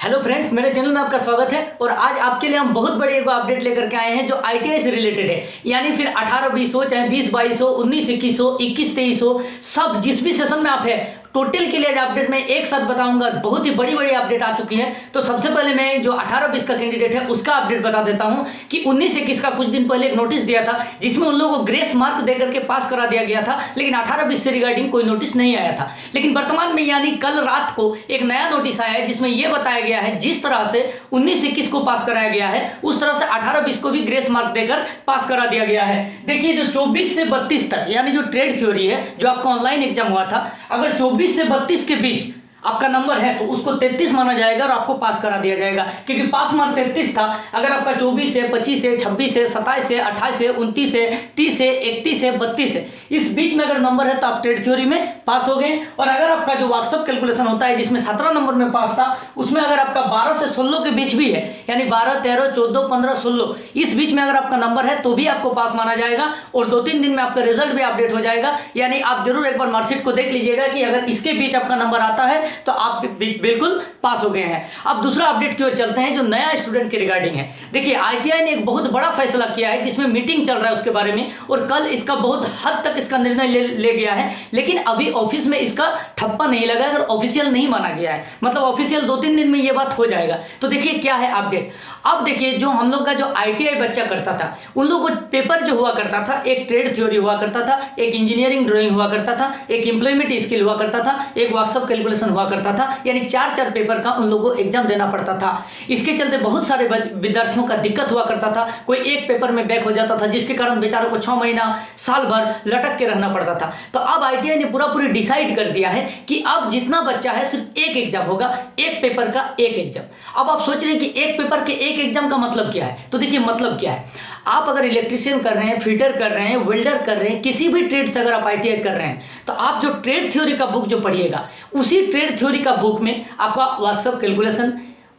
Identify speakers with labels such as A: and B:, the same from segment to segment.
A: Hello friends, मेरे channel में आपका स्वागत है। और आज आपके लिए हम बहुत बड़ी एक अपडेट लेकर के आए हैं जो आईटीआई से रिलेटेड है। यानी फिर 18-20 हो, चाहे 20-22 हो, 19-21 हो, 21-23 हो, सब जिस भी सेशन में आप है टोटल के लिए अपडेट मैं एक साथ बताऊंगा। बहुत ही बड़ी बड़ी अपडेट आ चुकी है। तो सबसे पहले मैं जो 18-20 का कैंडिडेट है उसका अपडेट बता देता हूं कि 19-21 का कुछ दिन पहले एक नोटिस दिया था जिसमें उन लोगों को ग्रेस मार्क देकर के पास करा दिया गया था, लेकिन 18-20 से रिगार्डिंग कोई नोटिस नहीं आया था। लेकिन वर्तमान में यानी कल रात को एक नया नोटिस आया है जिसमें यह बताया गया है जिस तरह से 19-21 को पास कराया गया है उस तरह से 18-20 को भी ग्रेस मार्क देकर पास करा दिया गया है। देखिए, जो 24 से 32 तक यानी जो ट्रेड थ्योरी है जो आपका ऑनलाइन एग्जाम हुआ था, अगर 24 से 32 के बीच आपका नंबर है तो उसको 33 माना जाएगा और आपको पास करा दिया जाएगा, क्योंकि पास मार्क 33 था। अगर आपका 24 है, 25 है, 26 है, 27 है, 28 है, 29 है, 30 है, 31 है, 32 है, इस बीच में अगर नंबर है तो आप ट्रेड थ्योरी में पास हो गए। और अगर आपका जो व्हाट्सअप कैलकुलेशन होता है जिसमें 17 नंबर में पास था, उसमें अगर आपका 12 से 16 के बीच भी है, यानी 12, 13, 14, 15, 16 इस बीच में अगर आपका नंबर है तो भी आपको पास माना जाएगा। और 2-3 दिन में आपका रिजल्ट भी अपडेट हो जाएगा। यानी आप जरूर एक बार मार्कशीट को देख लीजिएगा कि अगर इसके बीच आपका नंबर आता है तो आप बिल्कुल पास हो गए हैं। अब दूसरा अपडेट की ओर चलते हैं जो नया स्टूडेंट के रिगार्डिंग है। देखिए, आईटीआई ने एक बहुत बड़ा फैसला किया है जिसमें मीटिंग चल रहा है उसके बारे में, और कल इसका बहुत हद तक इसका निर्णय ले गया है, लेकिन अभी ऑफिस में इसका ठप्पा नहीं लगा है और ऑफिशियल नहीं माना गया है। मतलब ऑफिशियल 2-3 दिन में यह बात हो जाएगा। तो देखिए क्या है अपडेट। अब देखिए, जो हम लोग का जो आईटीआई बच्चा करता था उन लोगों को पेपर जो हुआ करता था, एक ट्रेड थ्योरी हुआ करता था, एक इंजीनियरिंग ड्राइंग हुआ करता था, एक एम्प्लॉयमेंट स्किल हुआ करता था, एक व्हाट्सअप कैलकुलेशन हुआ करता था, यानी 4-4 पेपर का उन लोगों को एग्जाम देना पड़ता था। इसके चलते बहुत सारे विद्यार्थियों का दिक्कत हुआ करता था। कोई एक पेपर में बैक हो जाता था जिसके कारण बेचारों को 6 महीना साल भर लटक के रहना पड़ता था। तो अब आईटीआई ने पूरी डिसाइड कर दिया है कि अब जितना बच्चा है सिर्फ एक एग्जाम होगा, एक पेपर का एक एग्जाम। अब आप सोच रहे हैं कि एक पेपर के एक एग्जाम का मतलब क्या है। तो देखिए मतलब क्या है, आप अगर इलेक्ट्रिशियन कर रहे हैं, फिटर कर रहे हैं, वेल्डर कर रहे हैं, किसी भी ट्रेड से अगर आप आईटीआई कर रहे हैं तो आप जो ट्रेड थ्योरी का बुक जो पढ़िएगा उसी ट्रेड थ्योरी का बुक में आपका व्हाट्सअप कैलकुलेशन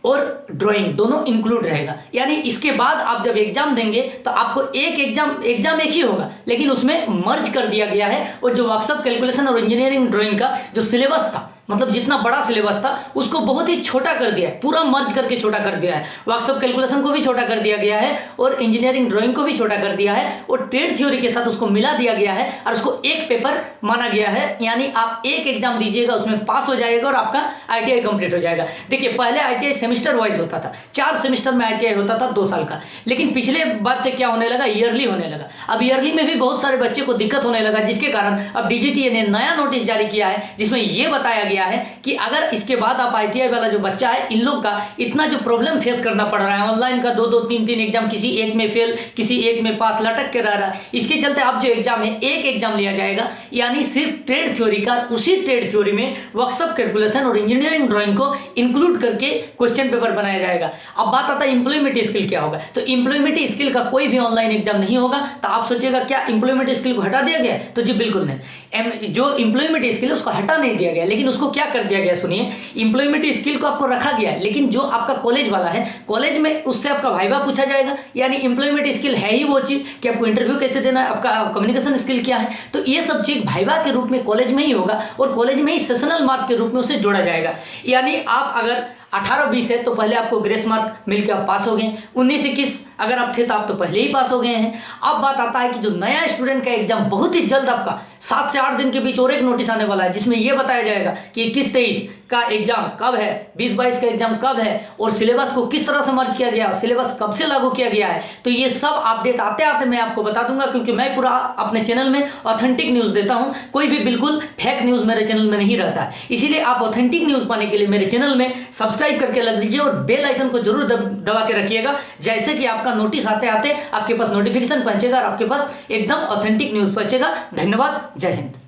A: और ड्राइंग दोनों इंक्लूड रहेगा। यानी इसके बाद आप जब एग्जाम देंगे तो आपको एक एग्जाम एक ही होगा, लेकिन उसमें मर्ज कर दिया गया है। और जो व्हाट्सअप कैलकुलेशन और इंजीनियरिंग ड्राइंग का जो सिलेबस था, मतलब जितना बड़ा सिलेबस था उसको बहुत ही छोटा कर दिया है, पूरा मर्ज करके छोटा कर दिया है। व्हाट्सअप कैलकुलेशन को भी छोटा कर दिया गया है और इंजीनियरिंग ड्राइंग को भी छोटा कर दिया है और ट्रेड थ्योरी के साथ उसको मिला दिया गया है और उसको एक पेपर माना गया है। यानी आप एक एग्जाम दीजिएगा, उसमें पास हो जाएगा और आपका आईटीआई कंप्लीट हो जाएगा। देखिए, पहले आईटीआई सेमेस्टर वाइज होता था, 4 सेमेस्टर में आईटीआई होता था 2 साल का, लेकिन पिछले बार से क्या होने लगा, ईयरली होने लगा। अब ईयरली में भी बहुत सारे बच्चे को दिक्कत होने लगा, जिसके कारण अब डीजीटीए ने नया नोटिस जारी किया है जिसमें यह बताया गया है कि अगर इसके बाद आप आईटीआई वाला जो बच्चा है, इन लोग का इतना जो प्रॉब्लम फेस करना पड़ रहा है, ऑनलाइन का 2-2, 3-3 एग्जाम, किसी एक में फेल, किसी एक में पास, लटक के रह रहा है, इसके चलते आप जो एग्जाम है एक एग्जाम लिया जाएगा। यानी सिर्फ ट्रेड थ्योरी का, उसी ट्रेड थ्योरी में व्हाट्सअप कैलकुलेशन और इंजीनियरिंग ड्राइंग को इंक्लूड करके क्वेश्चन पेपर बनाया जाएगा। अब बात आता है इंप्लॉयमेंट स्किल क्या होगा। तो इंप्लॉयमेंट स्किल का कोई भी ऑनलाइन एग्जाम नहीं होगा। तो आप सोचिएगा क्या इंप्लॉयमेंट स्किल को हटा दिया गया है? तो जी बिल्कुल नहीं। जो इंप्लॉयमेंट स्किल है उसको हटा नहीं दिया गया, लेकिन उसको क्या कर दिया गया, सुनिए। इंप्लॉयमेंट स्किल को आपको रखा गया है, लेकिन जो आपका कॉलेज वाला है, कॉलेज में उससे आपका वाइवा पूछा जाएगा। यानी इंप्लॉयमेंट स्किल है ही वो चीज कि आपको इंटरव्यू कैसे देना है, आपका कम्युनिकेशन स्किल क्या है, तो ये सब चीज वाइवा के रूप में कॉलेज में ही होगा और कॉलेज में ही सेशनल मार्क के रूप में उसे जोड़ा जाएगा। यानी आप अगर 18-20 है तो पहले आपको ग्रेस मार्क मिलकर आप पास हो गए। 19-21 अगर आप थे तो आप तो पहले ही पास हो गए हैं। अब बात आता है कि जो नया स्टूडेंट का एग्जाम बहुत ही जल्द आपका 7 से 8 दिन के बीच और एक नोटिस आने वाला है जिसमें यह बताया जाएगा कि 21-23 का एग्जाम कब है, 20-22 का एग्जाम कब है और सिलेबस को किस तरह से मर्ज किया गया, सिलेबस कब से लागू किया गया है। तो ये सब अपडेट आते आते मैं आपको बता दूंगा, क्योंकि मैं पूरा अपने चैनल में ऑथेंटिक न्यूज़ देता हूं। कोई भी बिल्कुल फेक न्यूज़ मेरे चैनल में नहीं रहता है। इसीलिए आप ऑथेंटिक न्यूज़ पाने के लिए मेरे चैनल में सब्सक्राइब करके लग लीजिए और बेल आइकन को जरूर दबा के रखिएगा, जैसे कि आपका नोटिस आते आते आपके पास नोटिफिकेशन पहुंचेगा और आपके पास एकदम ऑथेंटिक न्यूज़ पहुंचेगा। धन्यवाद, जय हिंद।